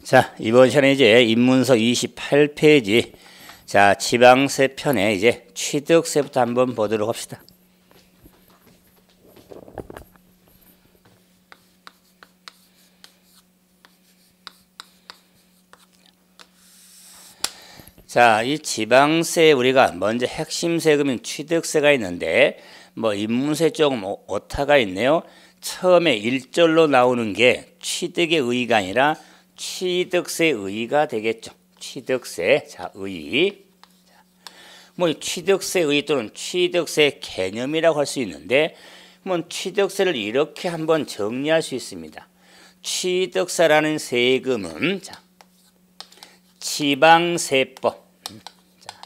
자, 이번 시간에 이제 입문서 28페이지 자, 지방세 편에 이제 취득세부터 한번 보도록 합시다. 자, 이 지방세 우리가 먼저 핵심 세금인 취득세가 있는데 뭐 입문세 조금 오타가 있네요. 처음에 1절로 나오는 게 취득의 의의가 아니라 취득세 의의가 되겠죠. 취득세, 자, 의의. 뭐 취득세 의의 또는 취득세 개념이라고 할 수 있는데 뭐 취득세를 이렇게 한번 정리할 수 있습니다. 취득세라는 세금은 자, 지방세법, 자,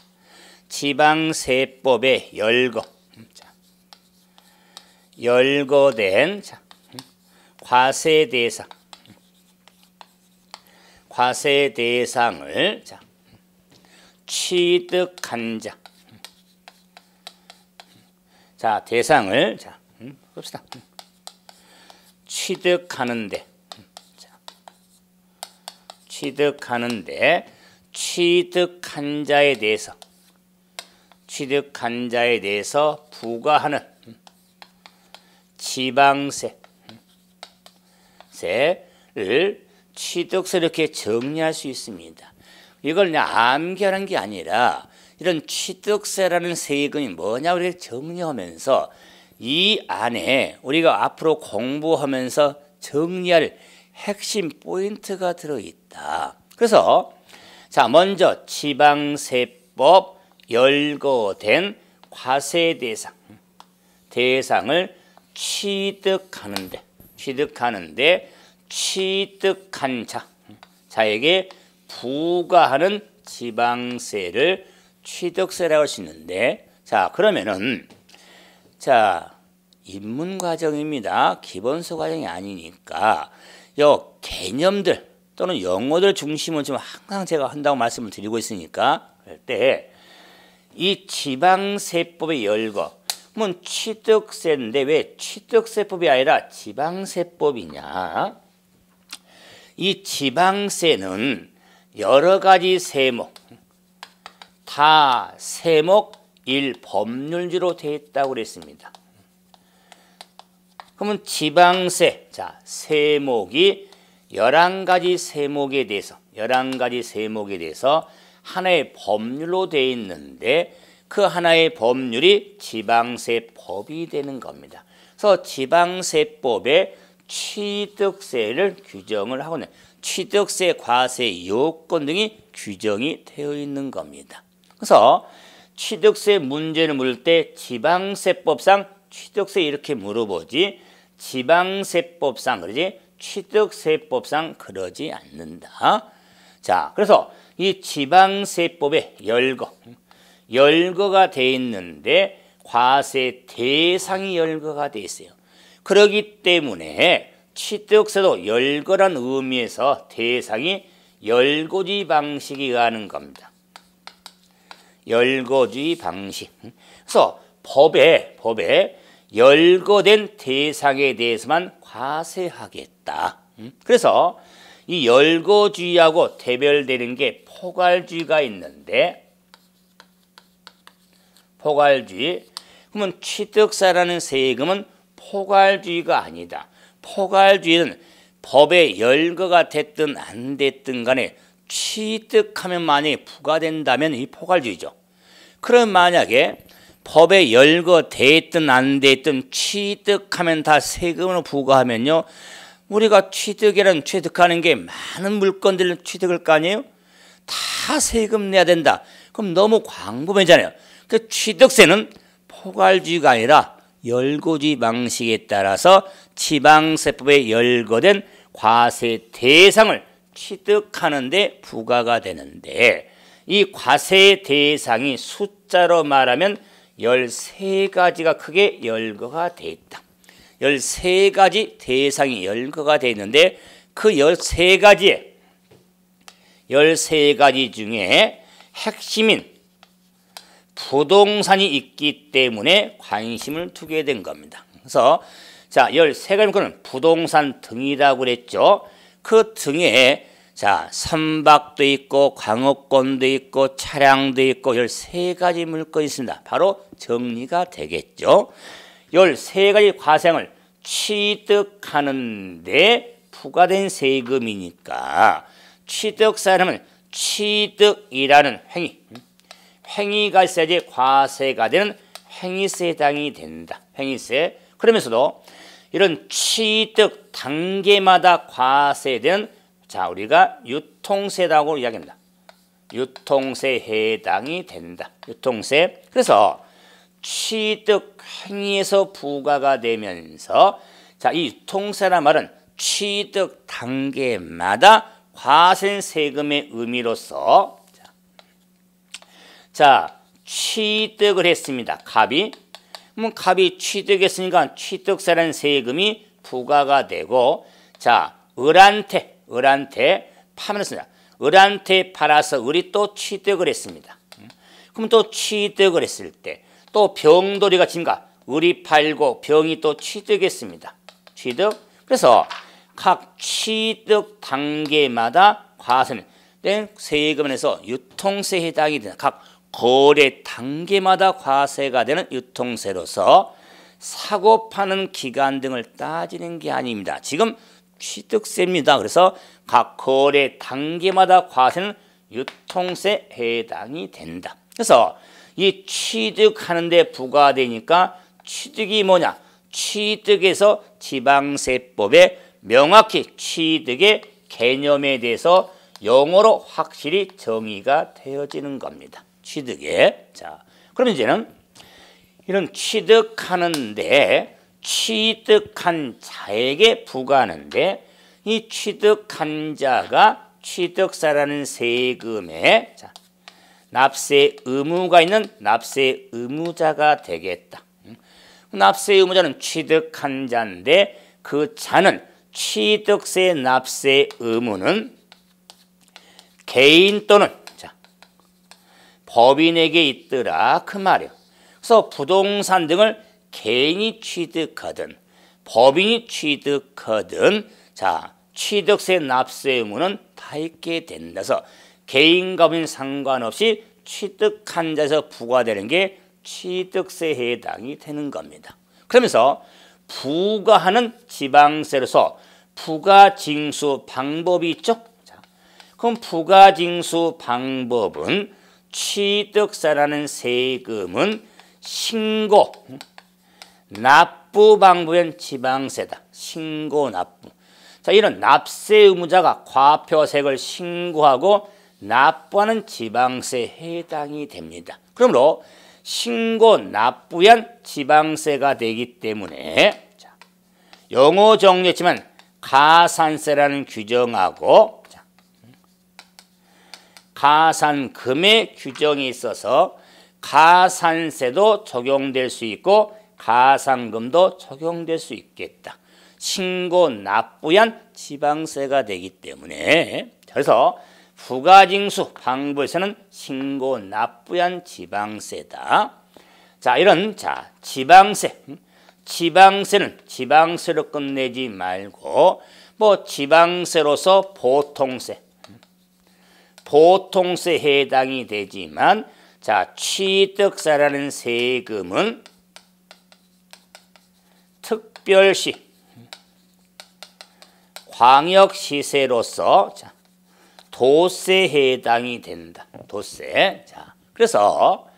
지방세법에 열거된 자, 과세 대상을 자, 취득한 자, 자 대상을 자 봅시다. 취득하는데 취득한 자에 대해서 부과하는 지방세를 취득세 이렇게 정리할 수 있습니다. 이걸 그냥 암기하는 게 아니라 이런 취득세라는 세금이 뭐냐 우리가 정리하면서 이 안에 우리가 앞으로 공부하면서 정리할 핵심 포인트가 들어있다. 그래서 자 먼저 지방세법 열거된 과세 대상을 취득하는데 취득한 자에게 부과하는 지방세를 취득세라고 할 수 있는데 자 그러면은 자 입문 과정입니다. 기본서 과정이 아니니까 요 개념들 또는 용어들 중심으로 좀 항상 제가 한다고 말씀을 드리고 있으니까 그럴 때 이 지방세법의 열거 뭐 취득세인데 왜 취득세법이 아니라 지방세법이냐? 이 지방세는 여러 가지 세목 다 세목 1 법률지로 되어 있다고 그랬습니다. 그러면 지방세 자 세목이 11가지 세목에 대해서 하나의 법률로 되어 있는데 그 하나의 법률이 지방세법이 되는 겁니다. 그래서 지방세법에 취득세를 규정을 하고 있는 취득세, 과세, 요건 등이 규정이 되어 있는 겁니다. 그래서 취득세 문제를 물을 때 지방세법상 취득세 이렇게 물어보지 지방세법상 그러지 취득세법상 그러지 않는다. 자, 그래서 이 지방세법에 열거가 돼 있는데 과세 대상이 열거가 돼 있어요. 그렇기 때문에 취득세도 열거란 의미에서 대상이 열거주의 방식이 가는 겁니다. 열거주의 방식. 그래서 법에 열거된 대상에 대해서만 과세하겠다. 그래서 이 열거주의하고 대별되는 게 포괄주의가 있는데 포괄주의 그러면 취득세라는 세금은 포괄주의가 아니다. 포괄주의는 법에 열거가 됐든 안 됐든 간에 취득하면 만약에 부과된다면 이 포괄주의죠. 그럼 만약에 법에 열거돼 있든 안 돼 있든 취득하면 다 세금으로 부과하면요. 우리가 취득하는 게 많은 물건들을 취득할 거 아니에요? 다 세금 내야 된다. 그럼 너무 광범위잖아요. 그 취득세는 포괄주의가 아니라 열거주의 방식에 따라서 지방세법에 열거된 과세 대상을 취득하는 데 부과가 되는데 이 과세 대상이 숫자로 말하면 13가지가 크게 열거가 돼 있다. 13가지 대상이 열거가 돼 있는데 그 13가지 중에 핵심인 부동산이 있기 때문에 관심을 두게 된 겁니다. 그래서 자, 13가지 물건은 부동산 등이라고 그랬죠. 그 등에 자, 선박도 있고 광업권도 있고 차량도 있고 13가지 물건이 있습니다. 바로 정리가 되겠죠. 13가지 과세형을 취득하는데 부과된 세금이니까 취득세라면 취득이라는 행위가 있어야지 과세가 되는 행위세 해당이 된다. 행위세. 그러면서도 이런 취득 단계마다 과세되는 자, 우리가 유통세라고 이야기합니다. 유통세 해당이 된다. 유통세. 그래서 취득 행위에서 부과가 되면서 자, 이 유통세란 말은 취득 단계마다 과세 세금의 의미로서 자, 취득을 했습니다. 갑이. 갑이 취득했으니까 취득세라는 세금이 부과가 되고 자, 을한테 파면했습니다. 을한테 팔아서 을이 또 취득을 했습니다. 그럼 또 취득을 했을 때 또 병돌이가 지금가 을이 팔고 병이 또 취득했습니다. 취득. 그래서 각 취득 단계마다 과세는 세금에서 유통세 해당이 되는 각 거래 단계마다 과세가 되는 유통세로서 사고 파는 기간 등을 따지는 게 아닙니다. 지금 취득세입니다. 그래서 각 거래 단계마다 과세는 유통세 해당이 된다. 그래서 이 취득하는 데 부과되니까 취득이 뭐냐? 취득에서 지방세법에 명확히 취득의 개념에 대해서 용어로 확실히 정의가 되어지는 겁니다. 취득에. 자, 그럼 이제는 이런 취득하는데 취득한 자에게 부과하는데 이 취득한 자가 취득세라는 세금에 자, 납세 의무가 있는 납세 의무자가 되겠다. 납세 의무자는 취득한 자인데 그 자는 취득세 납세 의무는 개인 또는 자, 법인에게 있더라 그 말이에요. 그래서 부동산 등을 개인이 취득하든 법인이 취득하든 자, 취득세 납세 의무는 다 있게 된다서 개인과 법인 상관없이 취득한 자에서 부과되는 게 취득세 해당이 되는 겁니다. 그러면서 부과하는 지방세로서 부과징수 방법이 있죠. 자, 그럼 부과징수 방법은 취득세라는 세금은 신고, 납부 방법은 지방세다. 신고, 납부. 자, 이런 납세 의무자가 과표세액을 신고하고 납부하는 지방세 해당이 됩니다. 그러므로 신고 납부한 지방세가 되기 때문에 자, 용어 정리했지만 가산세라는 규정하고 자, 가산금의 규정이 있어서 가산세도 적용될 수 있고 가산금도 적용될 수 있겠다. 신고 납부한 지방세가 되기 때문에 그래서 부과징수 방법에서는 신고 납부한 지방세다. 자, 이런 자 지방세는 지방세로 끝내지 말고 뭐 지방세로서 보통세 해당이 되지만 자, 취득세라는 세금은 특별시 광역시세로서 자, 도세 해당이 된다. 도세. 자, 그래서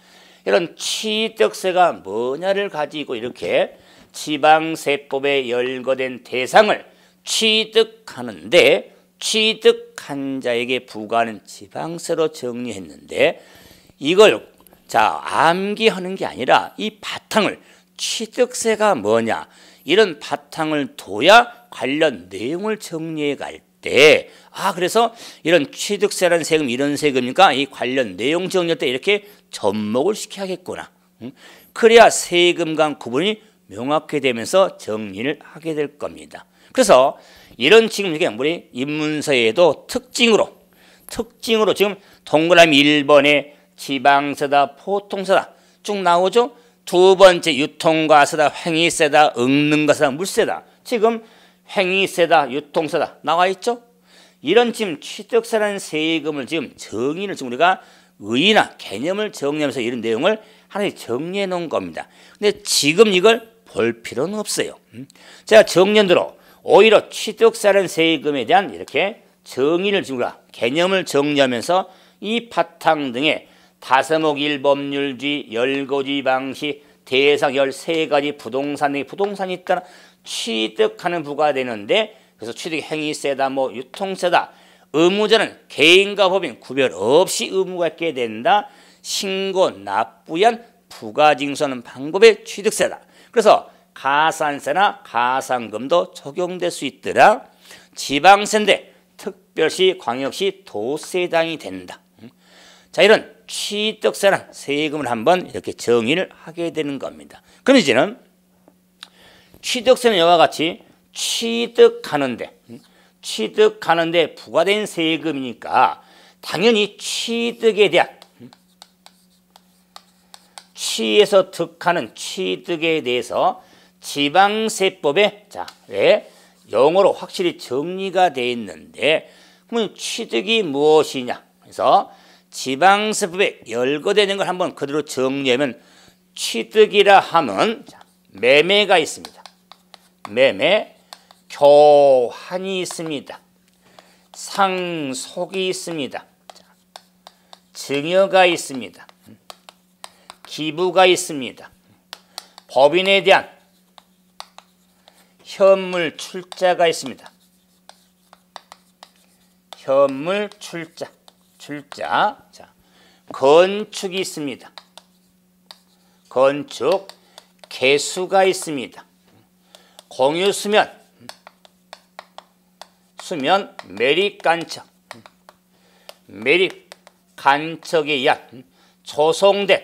이런 취득세가 뭐냐를 가지고 이렇게 지방세법에 열거된 대상을 취득하는데 취득한 자에게 부과하는 지방세로 정리했는데 이걸 자, 암기하는 게 아니라 이 바탕을 취득세가 뭐냐 이런 바탕을 둬야 관련 내용을 정리해 갈 때 그래서 이런 취득세라는 세금 이런 세금이니까 이 관련 내용 정리할 때 이렇게 접목을 시켜야겠구나. 그래야 세금 간 구분이 명확히 되면서 정리를 하게 될 겁니다. 그래서 이런 지금 이게 우리 입문서에도 특징으로 지금 동그라미 1번에 지방세다 보통세다 쭉 나오죠. 두 번째 유통과세다 행위세다 응능과세다 물세다 지금 행위세다 유통세다 나와 있죠. 이런 지금 취득세라는 세금을 지금 정의를 지금 우리가 의의나 개념을 정리하면서 이런 내용을 하나씩 정리해 놓은 겁니다. 근데 지금 이걸 볼 필요는 없어요. 제가 정년도로 오히려 취득세라는 세금에 대한 이렇게 정의를 지금 우리가 개념을 정리하면서 이 바탕 등의 다서목 1법률주의, 열거주의 방식, 대상 13가지 부동산 등의 부동산이 있다는 취득하는 부가 되는데, 그래서 취득 행위세다, 뭐 유통세다, 의무자는 개인과 법인 구별 없이 의무가 있게 된다. 신고, 납부한 부가징수하는 방법의 취득세다. 그래서 가산세나 가산금도 적용될 수 있더라. 지방세인데 특별시, 광역시, 도세당이 된다. 자, 이런 취득세란 세금을 한번 이렇게 정의를 하게 되는 겁니다. 그럼 이제는 취득세는 이와 같이 취득하는데 부과된 세금이니까 당연히 취득에 대한 취에서 득하는 취득에 대해서 지방세법에 영어로 확실히 정리가 되어 있는데, 그러면 취득이 무엇이냐? 그래서 지방세법에 열거되는 걸 한번 그대로 정리하면 취득이라 하면 매매가 있습니다. 매매, 교환이 있습니다. 상속이 있습니다. 증여가 있습니다. 기부가 있습니다. 법인에 대한 현물 출자가 있습니다. 현물 출자. 자, 건축이 있습니다. 건축, 개수가 있습니다. 공유수면, 매립간척, 매립간척에 의한 조성된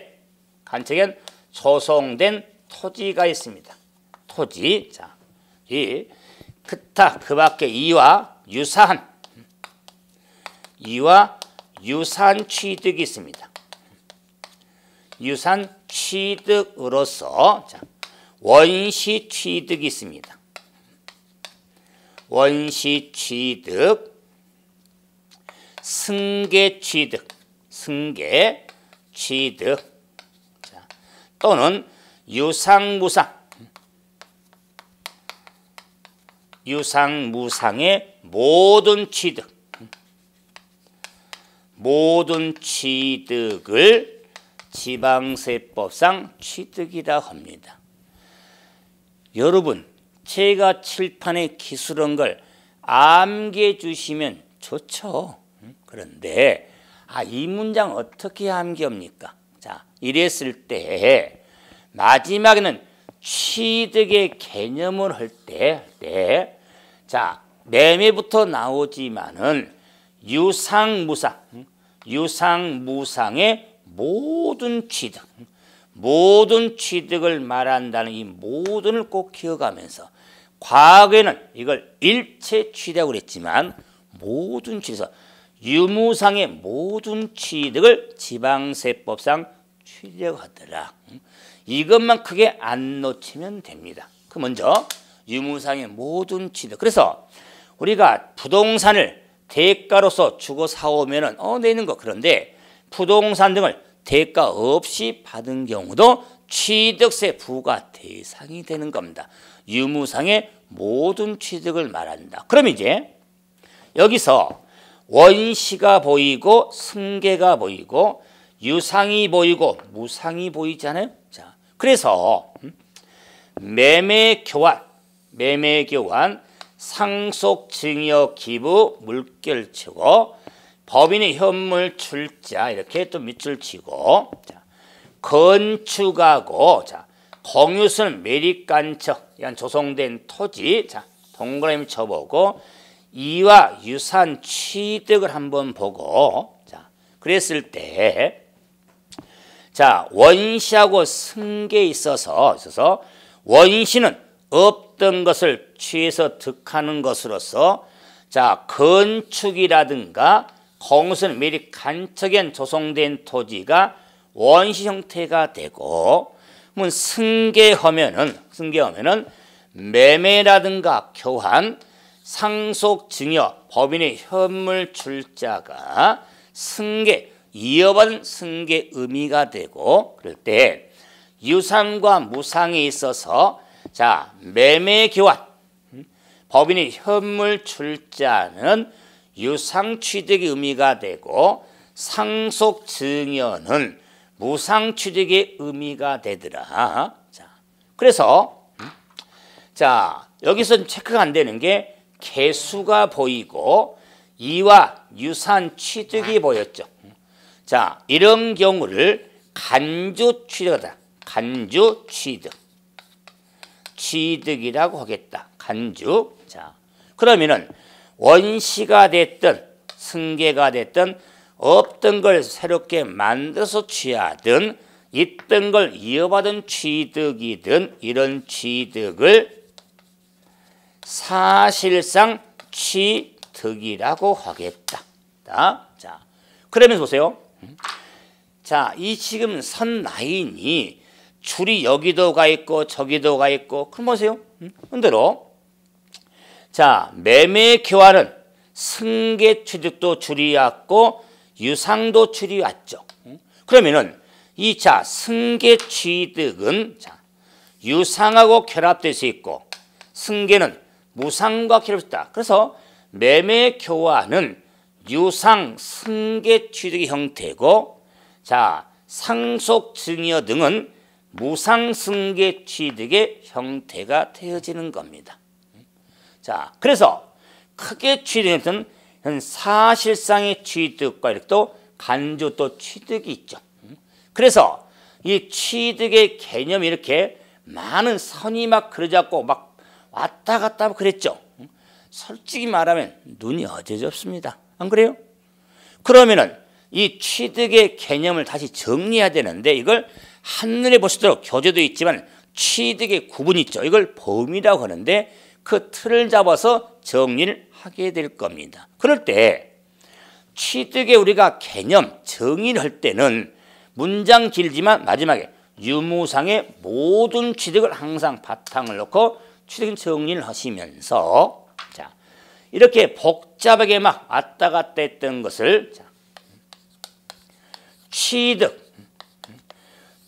토지가 있습니다. 토지, 자, 그 밖에 이와 유사한 취득이 있습니다. 유사한 취득으로서 원시 취득이 있습니다. 원시 취득, 승계 취득, 또는 유상무상의 모든 취득을 지방세법상 취득이라 합니다. 여러분, 제가 칠판에 기술한 걸 암기해 주시면 좋죠. 그런데 이 문장 어떻게 암기합니까? 자, 이랬을 때 마지막에는 취득의 개념을 할 때 매매부터 나오지만은 유상무상의 모든 취득을 말한다는 이 모든을 꼭 기억하면서, 과거에는 이걸 일체 취득이라고 그랬지만 모든 취득, 유무상의 모든 취득을 지방세법상 취득하더라. 이것만 크게 안 놓치면 됩니다. 그 먼저 유무상의 모든 취득. 그래서 우리가 부동산을 대가로서 주고 사오면은 내는 거. 그런데 부동산 등을 대가 없이 받은 경우도 취득세 부과 대상이 되는 겁니다. 유무상의 모든 취득을 말한다. 그럼 이제 여기서 원시가 보이고 승계가 보이고 유상이 보이고 무상이 보이잖아요. 자, 그래서 매매교환, 상속, 증여, 기부, 물결치고, 법인의 현물 출자 이렇게 또 밑줄 치고, 건축하고, 공유수는 매립간척, 조성된 토지, 동그라미 쳐보고, 이와 유사한 취득을 한번 보고, 그랬을 때, 원시하고 승계에 있어서 원시는 없던 것을 취해서 득하는 것으로서, 건축이라든가 공유수는 매립 간척에 조성된 토지가 원시 형태가 되고, 승계하면은 매매라든가 교환, 상속 증여 법인의 현물 출자가 승계 이어받은 승계 의미가 되고 그럴 때 유상과 무상에 있어서 자 매매 교환 법인의 현물 출자는 유상 취득의 의미가 되고 상속 증여는 무상 취득의 의미가 되더라. 자, 그래서 자 여기서 체크가 안 되는 게 개수가 보이고 이와 유산 취득이 보였죠. 자 이런 경우를 간주 취득이다. 간주 취득. 취득이라고 하겠다. 간주. 자, 그러면은 원시가 됐든 승계가 됐든 없던 걸 새롭게 만들어서 취하든 있던 걸 이어받은 취득이든 이런 취득을 사실상 취득이라고 하겠다. 자, 그러면서 보세요. 자, 이 지금 선 라인이 줄이 여기도 가 있고 저기도 가 있고 그럼 보세요. 그대로 자 매매 교환은 승계 취득도 줄이 왔고 유상도 줄이 왔죠. 그러면은 이 자 승계 취득은 자 유상하고 결합될 수 있고 승계는 무상과 결합했다. 그래서 매매 교환은 유상 승계 취득의 형태고 자 상속 증여 등은 무상 승계 취득의 형태가 되어지는 겁니다. 자, 그래서 크게 취득은 사실상의 취득과 이렇게 또 간주 또 취득이 있죠. 그래서 이 취득의 개념이 이렇게 많은 선이 막 그려졌고 막 왔다 갔다 하고 그랬죠. 솔직히 말하면 눈이 어지럽습니다. 안 그래요? 그러면은 이 취득의 개념을 다시 정리해야 되는데 이걸 한눈에 볼 수 있도록 교재도 있지만 취득의 구분이 있죠. 이걸 범위라고 하는데 그 틀을 잡아서 정리를 하게 될 겁니다. 그럴 때 취득의 우리가 개념 정의를 할 때는 문장 길지만 마지막에 유무상의 모든 취득을 항상 바탕을 놓고 취득 정리를 하시면서 자 이렇게 복잡하게 막 왔다 갔다 했던 것을 자,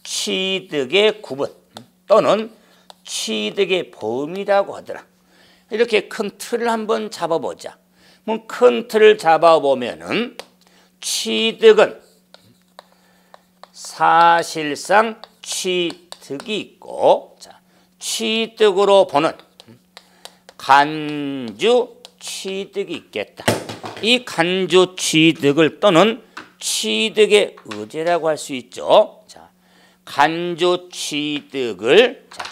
취득의 구분 또는 취득의 범위라고 하더라. 이렇게 큰 틀을 한번 잡아보자. 큰 틀을 잡아보면은 취득은 사실상 취득이 있고 자, 취득으로 보는 간주 취득이 있겠다. 이 간주 취득을 또는 취득의 의제라고 할 수 있죠. 자, 간주 취득을 자,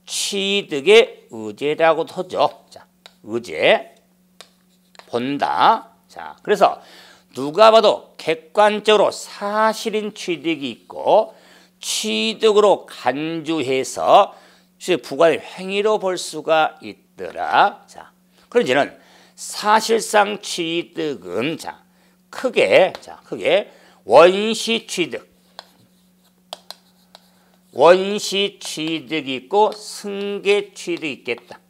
취득의 의제라고도 하죠. 자, 의제 본다. 자, 그래서 누가 봐도 객관적으로 사실인 취득이 있고 취득으로 간주해서 부과된 행위로 볼 수가 있더라. 자, 그럼 이제는 사실상 취득은 자, 크게 원시 취득이 있고 승계 취득이 있겠다.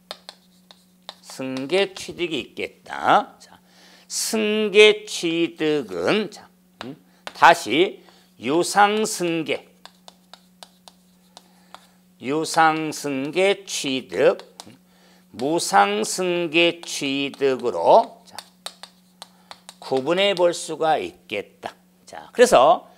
승계 취득이 있겠다. 자, 승계 취득은 자, 다시 유상승계 취득, 무상승계 취득으로 자, 구분해 볼 수가 있겠다. 자, 그래서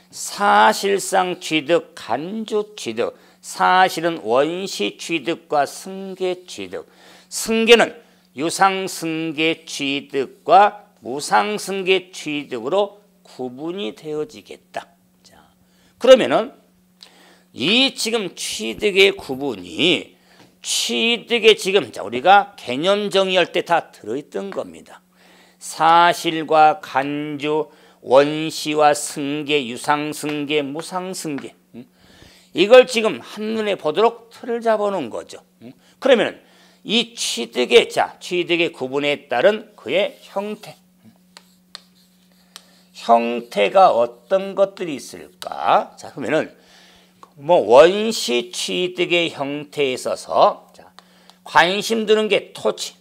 사실상 취득, 간주 취득, 사실은 원시 취득과 승계 취득, 승계는 유상승계 취득과 무상승계 취득으로 구분이 되어지겠다. 자, 그러면은 이 지금 취득의 구분이 취득의 지금 자, 우리가 개념 정의할 때 다 들어있던 겁니다. 사실과 간주, 원시와 승계, 유상승계, 무상승계 이걸 지금 한눈에 보도록 틀을 잡아놓은 거죠. 그러면 이 취득의 구분에 따른 그의 형태가 어떤 것들이 있을까? 자, 그러면은 원시 취득의 형태에 있어서 자, 관심 드는 게 토지,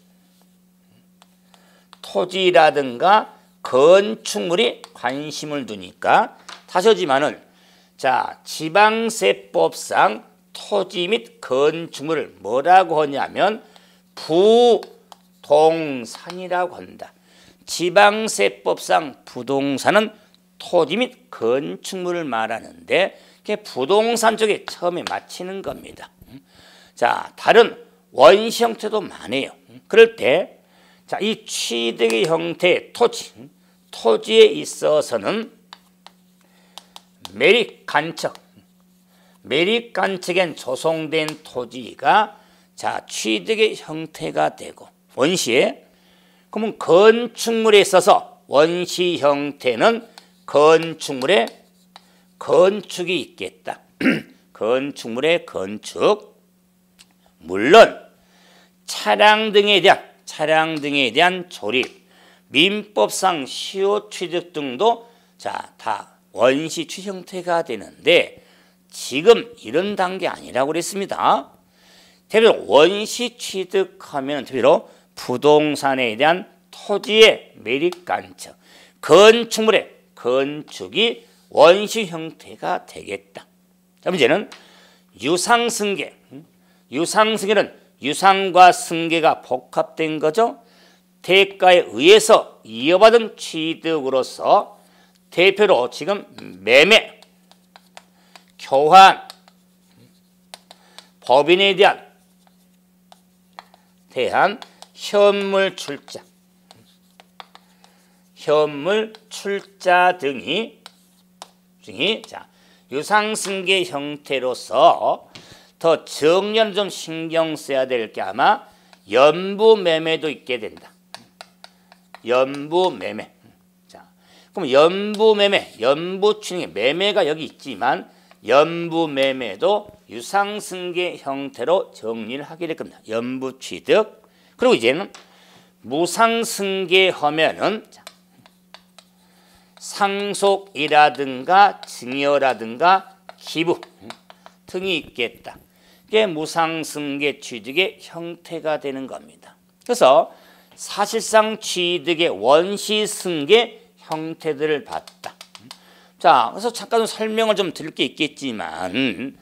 토지라든가 건축물이 관심을 두니까 다시지만은 자 지방세법상 토지 및 건축물을 뭐라고 하냐면 부동산이라고 한다. 지방세법상 부동산은 토지 및 건축물을 말하는데 그게 부동산 쪽에 처음에 맞히는 겁니다. 자, 다른 원시 형태도 많아요. 그럴 때 자, 이 취득의 형태의 토지에 있어서는 매립간척엔 조성된 토지가 자, 취득의 형태가 되고 원시에 그러면 건축물에 있어서 원시 형태는 건축물에 건축이 있겠다. 건축물의 건축. 물론 차량 등에 대한 조립, 민법상 시효 취득 등도 자, 다 원시 취득 형태가 되는데 지금 이런 단계 아니라고 그랬습니다. 대표로 원시 취득하면 대표로 부동산에 대한 토지의 매립간척, 건축물의 건축이 원시 형태가 되겠다. 자, 문제는 유상승계. 유상승계는 유상과 승계가 복합된 거죠. 대가에 의해서 이어받은 취득으로서 대표로 지금 매매, 교환, 법인에 대한 현물 출자 등이 자, 유상승계 형태로서 더 정년 좀 신경 써야 될 게 아마 연부매매도 있게 된다. 연부매매. 자, 그럼 연부매매, 연부취득, 매매가 여기 있지만 연부매매도 유상승계 형태로 정리를 하게 될 겁니다. 연부취득. 그리고 이제는 무상승계 하면은 상속이라든가 증여라든가 기부 등이 있겠다. 이게 무상승계 취득의 형태가 되는 겁니다. 그래서 사실상 취득의 원시승계 형태들을 봤다. 자, 그래서 잠깐 설명을 좀 드릴 게 있겠지만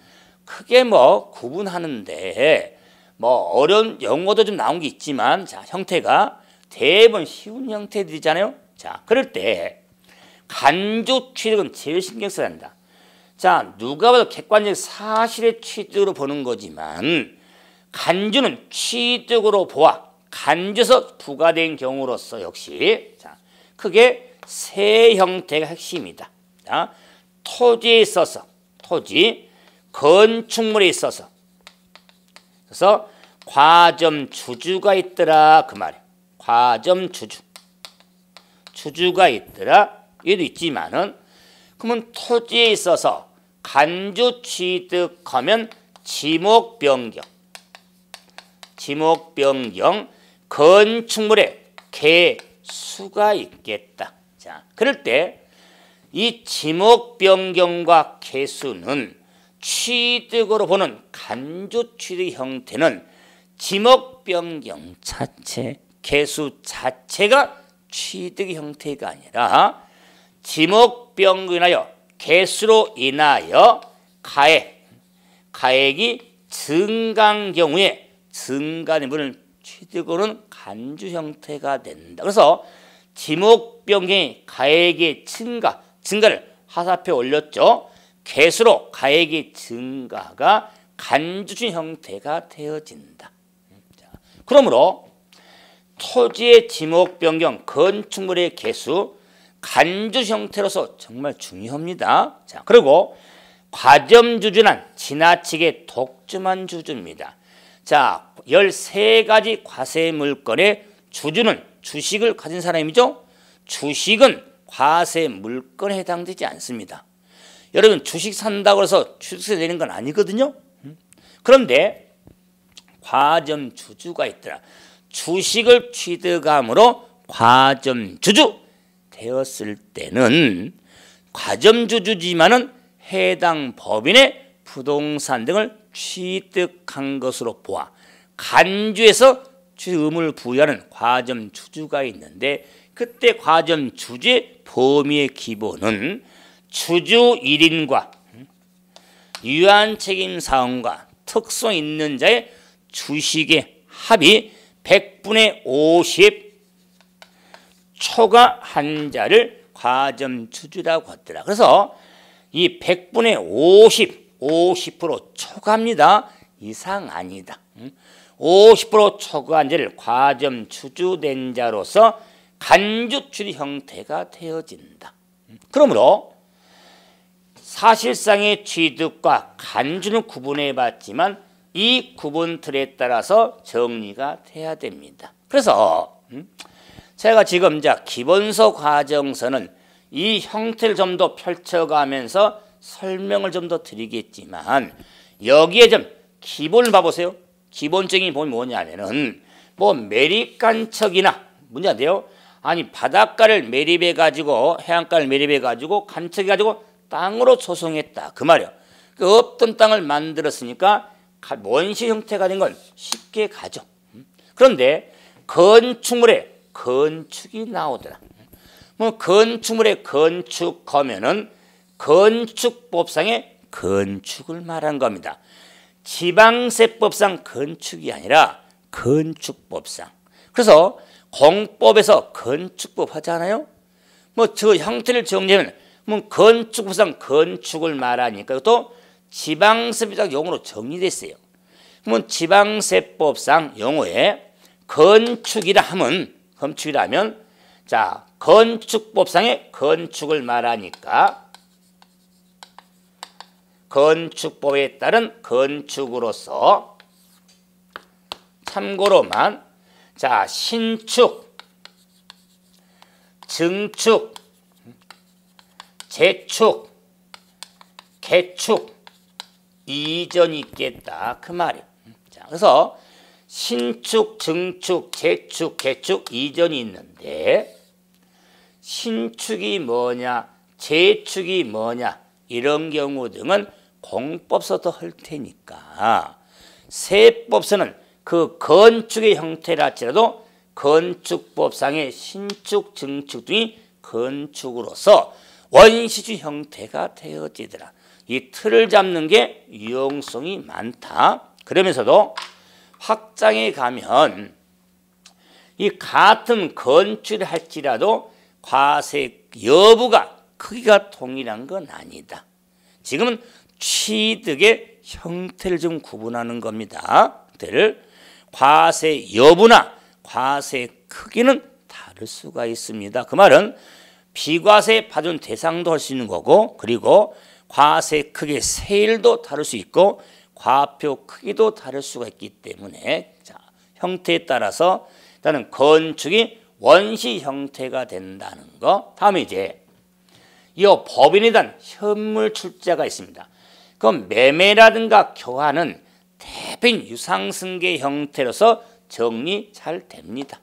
크게 뭐 구분하는데 뭐 어려운 용어도 좀 나온 게 있지만 자, 형태가 대부분 쉬운 형태들이잖아요. 자, 그럴 때 간주 취득은 제일 신경 써야 한다. 자, 누가 봐도 객관적 사실의 취득으로 보는 거지만 간주는 취득으로 보아 간주에서 부과된 경우로서 역시 자, 크게 세 형태가 핵심이다. 자, 토지에 있어서 토지, 건축물에 있어서 그래서 과점 주주가 있더라 그 말이에요. 과점 주주가 있더라. 얘도 있지만은 그러면 토지에 있어서 간주 취득하면 지목 변경, 건축물에 개수가 있겠다. 자, 그럴 때 이 지목 변경과 개수는 취득으로 보는 간주 취득 형태는 지목 변경 자체, 개수 자체가 취득 형태가 아니라 지목 변경이나요 개수로 인하여 가액이 증가한 경우에 증가된 부분을 취득으로는 간주 형태가 된다. 그래서 지목 변경이 가액의 증가를 화살표에 올렸죠. 개수로 가액의 증가가 간주주 형태가 되어진다. 자, 그러므로 토지의 지목 변경, 건축물의 개수, 간주 형태로서 정말 중요합니다. 자, 그리고 과점주주는 지나치게 독점한 주주입니다. 자, 13가지 과세 물건의 주주는 주식을 가진 사람이죠. 주식은 과세 물건에 해당되지 않습니다. 여러분 주식 산다고 해서 취득세 내는 건 아니거든요. 그런데 과점주주가 있더라. 주식을 취득함으로 과점주주 되었을 때는 과점주주지만은 해당 법인의 부동산 등을 취득한 것으로 보아 간주에서 의무를 부여하는 과점 주주가 있는데 그때 과점 주주의 범위의 기본은 주주 1인과 유한 책임 사원과 특성 있는 자의 주식의 합이 100분의 50 초과 한 자를 과점 주주라고 하더라. 그래서 이 100분의 50% 초과입니다. 이상 아니다. 50% 초과한 자를 과점 주주된 자로서 간주출이 형태가 되어진다. 그러므로 사실상의 취득과 간주는 구분해 봤지만 이 구분 틀에 따라서 정리가 돼야 됩니다. 그래서 제가 지금 기본서 과정서는 이 형태를 좀 더 펼쳐가면서 설명을 좀 더 드리겠지만 여기에 좀 기본을 봐보세요. 기본적인 부분이 뭐냐면은 뭐 매립간척이나 문제인데요. 아니 바닷가를 매립해 가지고 해안가를 매립해 가지고 간척해 가지고 땅으로 조성했다 그 말이요. 그 없던 땅을 만들었으니까 원시 형태가 된 건 쉽게 가죠. 그런데 건축물에 건축이 나오더라. 뭐 건축물에 건축하면은 건축법상의 건축을 말한 겁니다. 지방세법상 건축이 아니라 건축법상. 그래서 공법에서 건축법 하잖아요. 뭐 저 형태를 정리하면 뭐 건축법상 건축을 말하니까 이것도 지방세법상 용어로 정리됐어요. 뭐 지방세법상 용어에 건축이라면 자 건축법상의 건축을 말하니까 건축법에 따른 건축으로서 참고로만 자 신축, 증축, 재축, 개축, 이전이 있겠다 그 말이에요. 자, 그래서 신축, 증축, 재축, 개축, 이전이 있는데 신축이 뭐냐, 재축이 뭐냐 이런 경우 등은 공법서도 할 테니까 세법서는 그 건축의 형태라 할지라도 건축법상의 신축, 증축 등이 건축으로서 원시주 형태가 되어지더라. 이 틀을 잡는 게 유용성이 많다. 그러면서도 확장해 가면 이 같은 건축을 할지라도 과세 여부가 크기가 동일한 건 아니다. 지금은 취득의 형태를 좀 구분하는 겁니다. 과세 여부나 과세 크기는 다를 수가 있습니다. 그 말은 비과세 받은 대상도 할 수 있는 거고 그리고 과세 크기의 세일도 다를 수 있고 과표 크기도 다를 수가 있기 때문에 자, 형태에 따라서 일단은 건축이 원시 형태가 된다는 거. 다음에 이제 이 법인에 대한 현물 출자가 있습니다. 그럼 매매라든가 교환은 대표인 유상승계 형태로서 정리 잘 됩니다.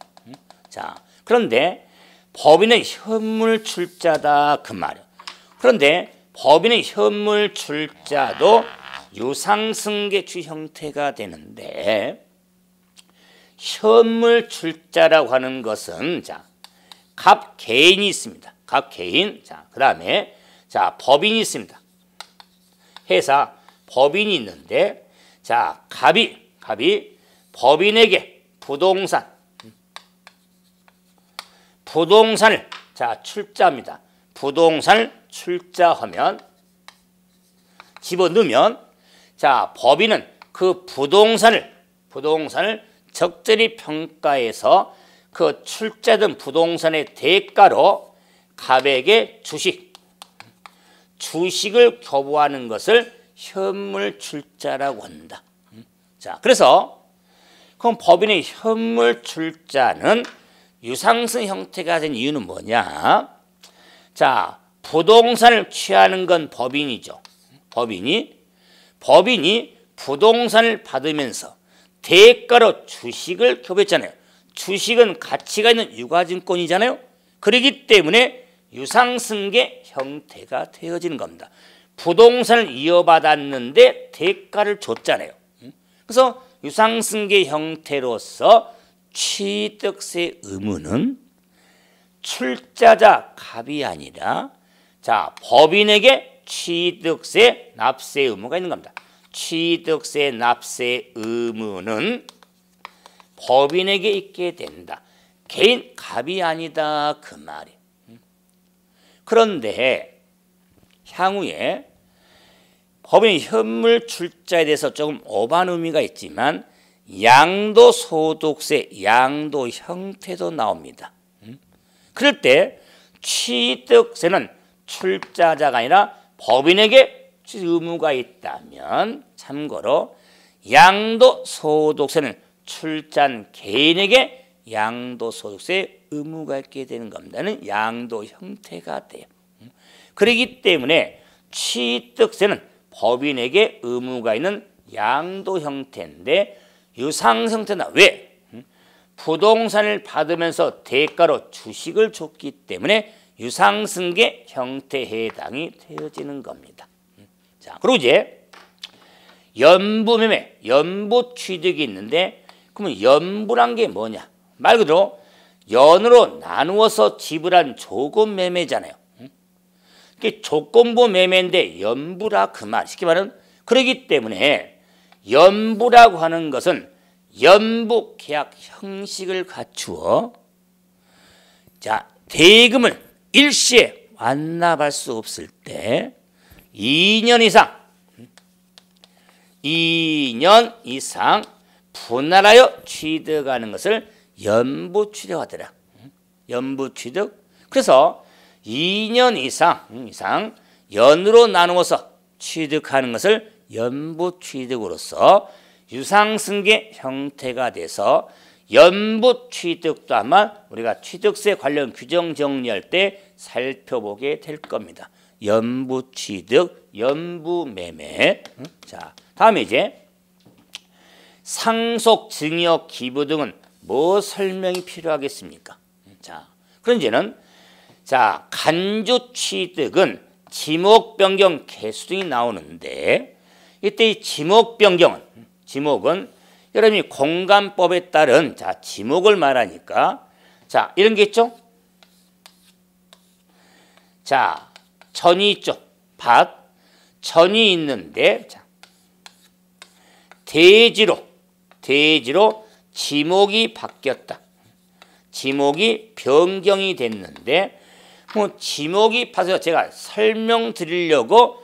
자, 그런데 법인의 현물 출자다 그 말이에요. 그런데 법인의 현물 출자도 유상승계주 형태가 되는데 현물 출자라고 하는 것은 자, 갑개인이 있습니다. 갑개인. 자, 그다음에 자, 법인이 있습니다. 회사 법인이 있는데 자, 갑이 법인에게 부동산을 자, 출자합니다. 부동산을 출자하면 집어넣으면 자, 법인은 그 부동산을 적절히 평가해서 그 출자된 부동산의 대가로 갑에게 주식을 교부하는 것을 현물 출자라고 한다. 자, 그래서 그럼 법인의 현물 출자는 유상승 형태가 된 이유는 뭐냐? 자, 부동산을 취하는 건 법인이죠. 법인이 부동산을 받으면서 대가로 주식을 교부했잖아요. 주식은 가치가 있는 유가증권이잖아요. 그렇기 때문에 유상승계 형태가 되어지는 겁니다. 부동산을 이어받았는데 대가를 줬잖아요. 그래서 유상승계 형태로서 취득세 의무는 출자자 갑이 아니라 자 법인에게 취득세 납세 의무가 있는 겁니다. 취득세 납세 의무는 법인에게 있게 된다. 개인 갑이 아니다 그 말이. 그런데 향후에 법인 현물 출자에 대해서 조금 오반 의미가 있지만 양도소득세 양도 형태도 나옵니다. 그럴 때 취득세는 출자자가 아니라 법인에게 의무가 있다면 참고로 양도소득세는 출자한 개인에게 양도소득세 의무가 있게 되는 겁니다는 양도 형태가 돼요. 그렇기 때문에 취득세는 법인에게 의무가 있는 양도 형태인데 유상 형태나 왜? 부동산을 받으면서 대가로 주식을 줬기 때문에 유상승계 형태에 해당이 되어지는 겁니다. 자, 그리고 이제 연부매매, 연부취득이 있는데 그러면 연부란 게 뭐냐? 말 그대로 연으로 나누어서 지불한 조건 매매잖아요. 그게 조건부 매매인데 연부라 그 말. 쉽게 말하면 그러기 때문에 연부라고 하는 것은 연부 계약 형식을 갖추어 자 대금을 일시에 완납할 수 없을 때 2년 이상 분할하여 취득하는 것을 연부취득하더라. 연부취득. 그래서 2년 이상 연으로 나누어서 취득하는 것을 연부취득으로서 유상승계 형태가 돼서 연부취득도 아마 우리가 취득세 관련 규정 정리할 때 살펴보게 될 겁니다. 연부취득, 연부매매. 자, 다음에 이제 상속, 증여, 기부 등은 뭐 설명이 필요하겠습니까? 자, 그런 이제는 자 간주취득은 지목 변경 개수 등이 나오는데 이때 이 지목 변경은 여러분이 공간법에 따른 자 지목을 말하니까 자 이런 게 있죠. 자 전이 있죠. 밭 전이 있는데 자 대지로 지목이 바뀌었다. 지목이 변경이 됐는데 뭐 지목이 파서 제가 설명드리려고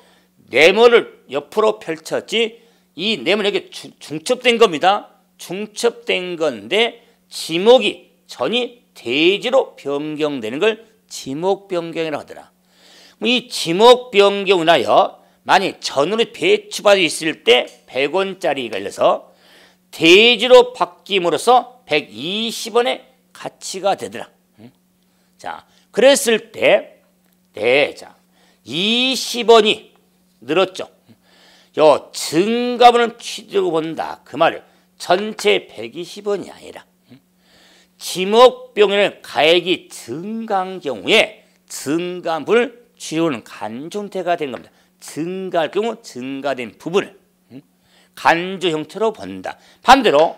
네모를 옆으로 펼쳤지 이 네모는 이게 중첩된 겁니다. 중첩된 건데 지목이 전이 대지로 변경되는 걸 지목 변경이라고 하더라. 이 지목 변경을 하여 만약 전으로 배추받아 있을 때 100원짜리 걸려서 대지로 바뀜으로써 120원의 가치가 되더라. 자, 그랬을 때, 네, 자, 20원이 늘었죠. 요 증가분을 취득으로 본다. 그 말을 전체 120원이 아니라 지목병에는 가액이 증가한 경우에 증가분을 취득하는 간주형태가 되는 겁니다. 증가할 경우 증가된 부분을 간주 형태로 본다. 반대로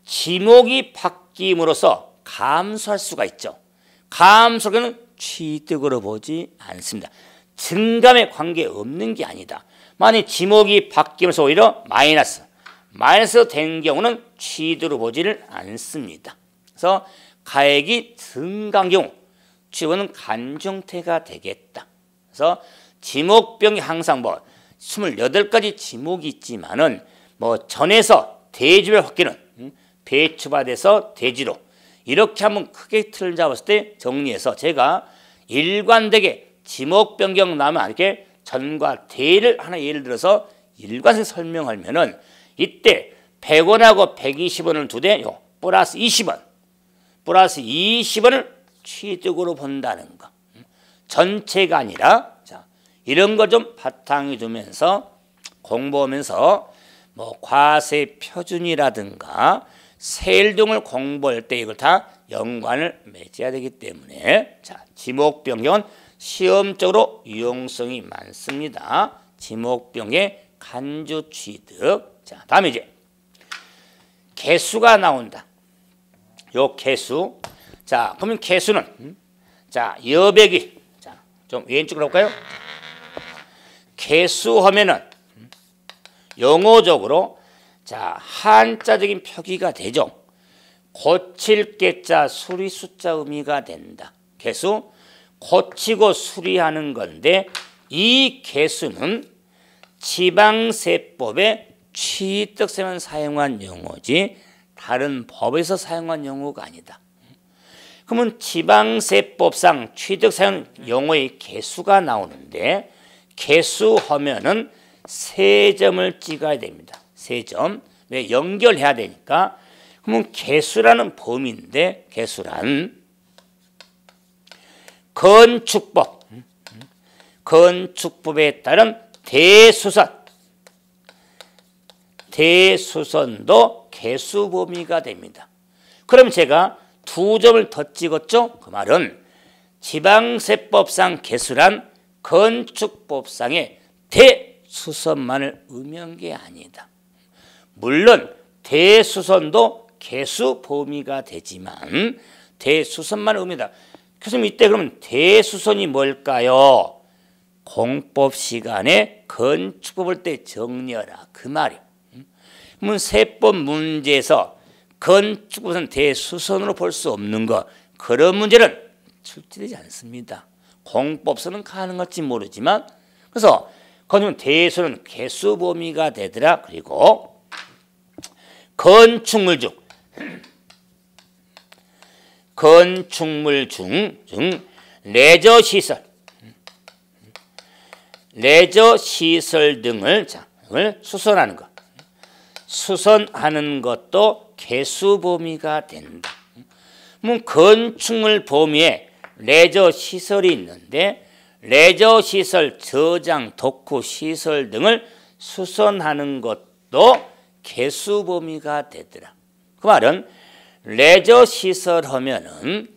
지목이 바뀜으로써 감소할 수가 있죠. 감소는 취득으로 보지 않습니다. 증감에 관계없는 게 아니다. 만약 지목이 바뀌면서 오히려 마이너스 된 경우는 취득으로 보지를 않습니다. 그래서 가액이 증가한 경우 취득은 간주 형태가 되겠다. 그래서 지목병이 항상 뭐 28가지 지목이 있지만은 뭐 전에서 대지별 확기는 배추밭에서 대지로 이렇게 한번 크게 틀을 잡았을 때 정리해서 제가 일관되게 지목 변경 나면 이렇게 전과 대를 하나 예를 들어서 일관성 설명하면은 이때 100원하고 120원을 두 대 플러스 20원을 취득으로 본다는 거. 전체가 아니라 자, 이런 거 좀 바탕에 두면서 공부하면서 뭐 과세 표준이라든가 세일 등을 공부할 때 이걸 다 연관을 맺어야 되기 때문에 자, 지목 변경은 시험적으로 유용성이 많습니다. 지목 변경의 간주 취득. 자, 다음에 이제 개수가 나온다. 요 개수. 자, 그러면 개수는 자, 여백이 자, 좀 왼쪽으로 볼까요? 개수 하면은 영어적으로 자, 한자적인 표기가 되죠. 고칠 개자 수리 숫자 의미가 된다. 개수 고치고 수리하는 건데 이 개수는 지방세법의 취득세만 사용한 용어지 다른 법에서 사용한 용어가 아니다. 그러면 지방세법상 취득사용 용어의 개수가 나오는데 개수하면은 세 점을 찍어야 됩니다. 세 점. 왜? 연결해야 되니까. 그러면 개수라는 범위인데 개수란 건축법에 따른 대수선도 개수 범위가 됩니다. 그럼 제가 두 점을 더 찍었죠? 그 말은 지방세법상 개수란 건축법상의 대수선만을 의미한 게 아니다. 물론 대수선도 개수 범위가 되지만 대수선만 의미다. 교수님 이때 그러면 대수선이 뭘까요? 공법 시간에 건축법 볼 때 정리하라 그 말이에요. 그러면 세법 문제에서 건축법은 대수선으로 볼 수 없는 것 그런 문제는 출제되지 않습니다. 공법서는 가능할지 모르지만 그래서 건축은 대수는 개수 범위가 되더라. 그리고 건축물 중 레저 시설 등을 수선하는 것. 수선하는 것도 개수 범위가 된다. 건축물 범위에 레저 시설이 있는데 레저 시설, 저장, 덕후 시설 등을 수선하는 것도 개수 범위가 되더라. 그 말은 레저 시설 하면은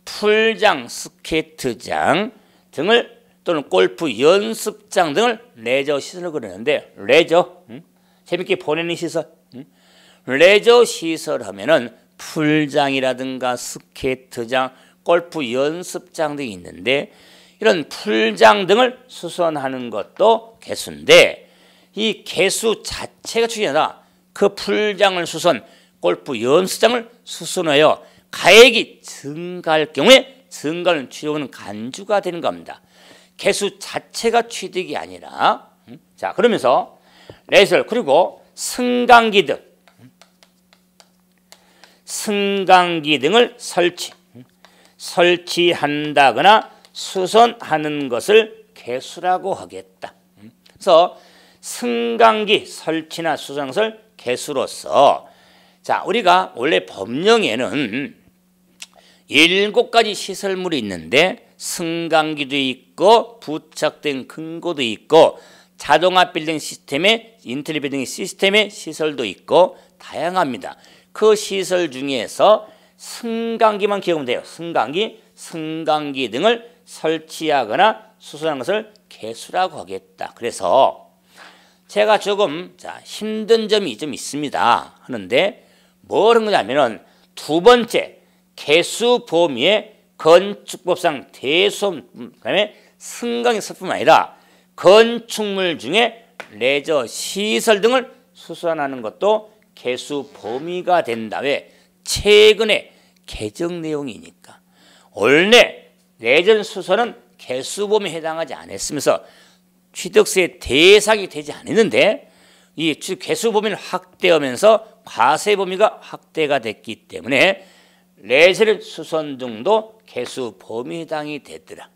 풀장, 스케이트장 등을 또는 골프 연습장 등을 레저 시설을 그러는데 레저 재밌게 보내는 시설 레저 시설 하면은 풀장이라든가 스케이트장, 골프 연습장 등이 있는데 이런 풀장 등을 수선하는 것도 개수인데 이 개수 자체가 중요하지 않아. 그 풀장을 수선, 골프 연습장을 수선하여 가액이 증가할 경우에 증가는 취득은 간주가 되는 겁니다. 개수 자체가 취득이 아니라 자 그러면서 레설 그리고 승강기 등을 설치한다거나 수선하는 것을 개수라고 하겠다. 그래서 승강기 설치나 수선한 것을 개수로서 자 우리가 원래 법령에는 7가지 시설물이 있는데 승강기도 있고 부착된 금고도 있고 자동화 빌딩 시스템의 인텔리 빌딩 시스템의 시설도 있고 다양합니다. 그 시설 중에서 승강기만 기억하면 돼요. 승강기 등을 설치하거나 수선한 것을 개수라고 하겠다. 그래서 제가 조금 힘든 점이 좀 있습니다. 하는데 뭘 한 거냐면은 두 번째 개수 범위에 건축법상 대수선 그다음에 승강기 설뿐만 아니라 건축물 중에 레저 시설 등을 수선하는 것도 개수 범위가 된다. 왜? 최근에 개정 내용이니까. 원래 레저 수선은 개수 범위에 해당하지 않았으면서 취득세 대상이 되지 않았는데 이 개수 범위를 확대하면서 과세 범위가 확대가 됐기 때문에 레저 수선 등도 개수 범위에 해당이 됐더라.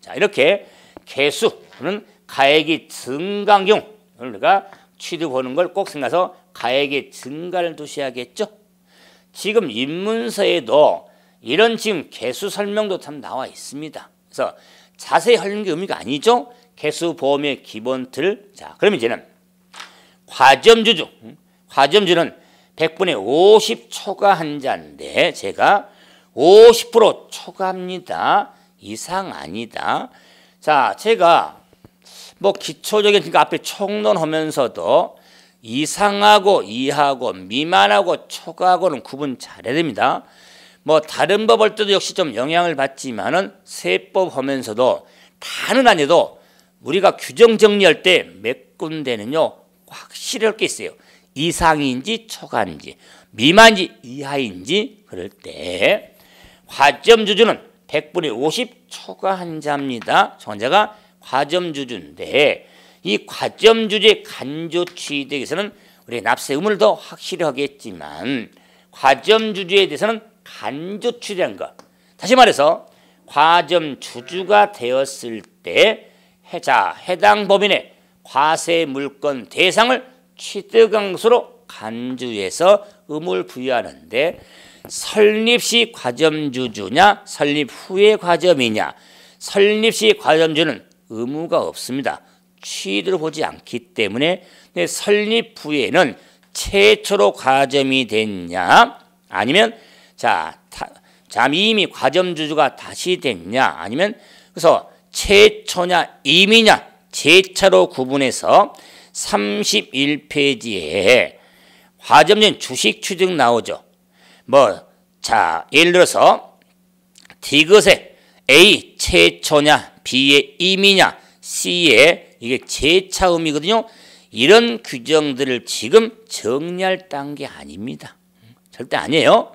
자 이렇게 개수는 가액이 증가한 경우 우리가 취득하는 걸 꼭 생각해서 가액의 증가를 두셔야겠죠. 지금 입문서에도 이런 지금 개수 설명도 참 나와 있습니다. 그래서 자세히 하는 게 의미가 아니죠. 개수 범위의 기본 틀. 자, 그럼 이제는 과점주는 100분의 50 초과한 자인데 제가 50% 초과합니다. 이상 아니다. 자, 제가 뭐 기초적인 그러니까 앞에 총론하면서도 이상하고 이하고 미만하고 초과하고는 구분 잘해야 됩니다. 뭐 다른 법을 때도 역시 좀 영향을 받지만은 세법 하면서도 다는 아니어도 우리가 규정 정리할 때 몇 군데는요 확실히 할 게 있어요. 이상인지 초과인지 미만인지 이하인지 그럴 때 과점주주는 100분의 50 초과한 자입니다. 초과자가 과점주주인데 이 과점주주의 간주 취득에서는 우리 납세 의무를 더 확실히 하겠지만 과점주주에 대해서는 간주 취득한 것. 다시 말해서 과점주주가 되었을 때 해당 법인의 과세 물건 대상을 취득한 것으로 간주해서 의무를 부여하는데 설립 시 과점주주냐 설립 후의 과점이냐 설립 시 과점주는 의무가 없습니다. 취득을 보지 않기 때문에 설립 후에는 최초로 과점이 됐냐 아니면 이미 과점주주가 다시 됐냐 아니면 그래서 최초냐 임이냐 제차로 구분해서 31페이지에 과점전 주식 취득 나오죠. 예를 들어서 D것에 A 최초냐 B의 임이냐 C의 이게 제차 의미거든요. 이런 규정들을 지금 정리할 단계 아닙니다. 절대 아니에요.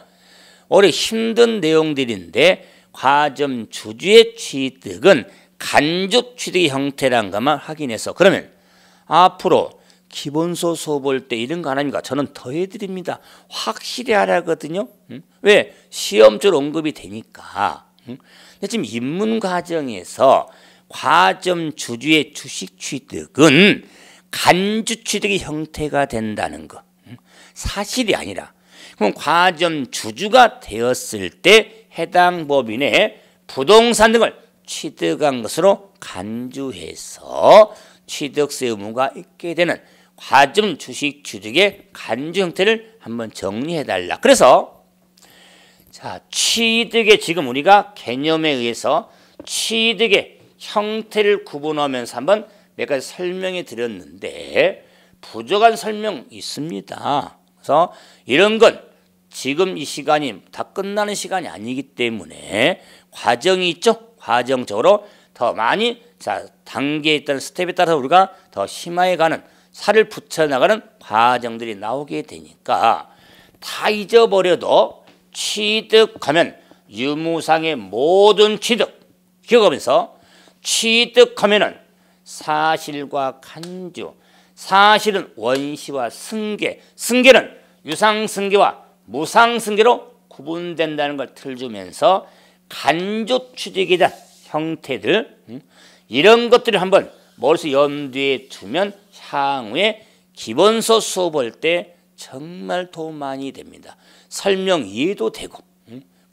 오히려 힘든 내용들인데 과점 주주의 취득은 간주 취득의 형태란 것만 확인해서 그러면 앞으로 기본소 수업 볼 때 이런 거 안 합니까? 저는 더 해드립니다. 확실히 알아거든요. 왜? 시험적으로 언급이 되니까. 근데 지금 입문 과정에서 과점 주주의 주식 취득은 간주 취득의 형태가 된다는 거. 사실이 아니라 그럼 과점 주주가 되었을 때 해당 법인의 부동산 등을 취득한 것으로 간주해서 취득세 의무가 있게 되는 과점 주식 취득의 간주 형태를 한번 정리해달라. 그래서 취득의 지금 우리가 개념에 의해서 취득의 형태를 구분하면서 한번 몇 가지 설명해 드렸는데 부족한 설명 있습니다. 그래서 이런 건 지금 이 시간이 다 끝나는 시간이 아니기 때문에 과정이 있죠. 과정적으로 더 많이 단계에 있던 스텝에 따라서 우리가 더 심화해가는 살을 붙여나가는 과정들이 나오게 되니까 다 잊어버려도 취득하면 유무상의 모든 취득 기억하면서 취득하면은 사실과 간주 사실은 원시와 승계 승계는 유상승계와 무상승계로 구분된다는 걸 틀어주면서 간주 취득에 대한 형태들 이런 것들을 한번 머릿속에 염두에 두면 향후에 기본서 수업할 때 정말 도움 많이 됩니다. 설명 이해도 되고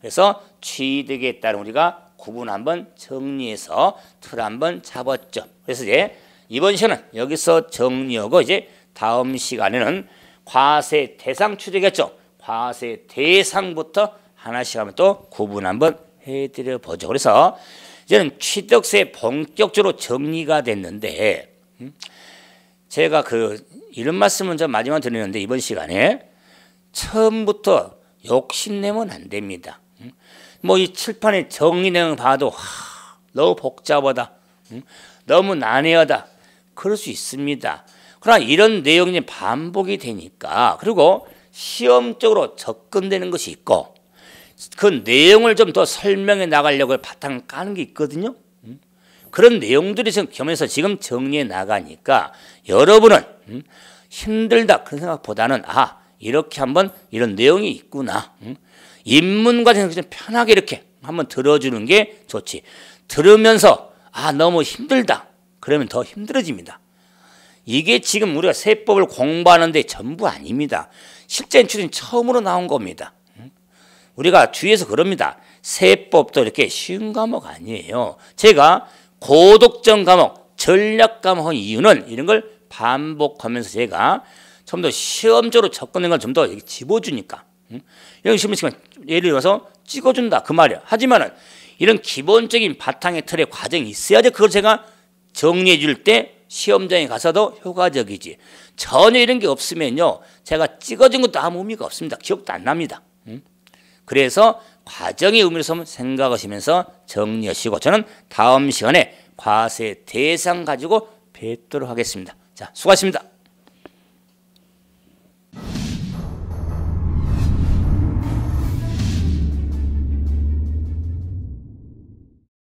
그래서 취득에 따른 우리가 구분 한번 정리해서 틀 한번 잡았죠. 그래서 이제 이번 시간은 여기서 정리하고 이제 다음 시간에는 과세 대상 취득했죠. 과세 대상부터 하나씩 하면 또 구분 한번 해드려 보죠. 그래서 이제는 취득세 본격적으로 정리가 됐는데 제가 이런 말씀은 좀 마지막으로 드리는데 이번 시간에 처음부터 욕심내면 안 됩니다. 이 칠판에 정리 내용 봐도 너무 복잡하다. 너무 난해하다. 그럴 수 있습니다. 그러나 이런 내용이 반복이 되니까 그리고 시험적으로 접근되는 것이 있고 그 내용을 좀 더 설명해 나가려고 바탕 까는 게 있거든요. 그런 내용들이 지금 겸해서 지금 정리해 나가니까 여러분은 힘들다 그런 생각보다는 이렇게 한번 이런 내용이 있구나. 입문 과정에서 좀 편하게 이렇게 한번 들어주는 게 좋지. 들으면서 너무 힘들다. 그러면 더 힘들어집니다. 이게 지금 우리가 세법을 공부하는데 전부 아닙니다. 실전 출신 처음으로 나온 겁니다. 우리가 주위에서 그럽니다. 세법도 이렇게 쉬운 과목 아니에요. 제가 고독점 과목, 전략 과목 한 이유는 이런 걸 반복하면서 제가 좀 더 시험적으로 접근된 걸 좀 더 집어주니까. 이런 시험 예를 들어서 찍어준다 그 말이야. 하지만은 이런 기본적인 바탕의 틀의 과정이 있어야지 그걸 제가 정리해 줄 때 시험장에 가서도 효과적이지. 전혀 이런 게 없으면요, 제가 찍어준 것도 아무 의미가 없습니다. 기억도 안 납니다. 그래서 과정의 의미로 생각하시면서 정리하시고, 저는 다음 시간에 과세 대상 가지고 뵙도록 하겠습니다. 자, 수고하셨습니다.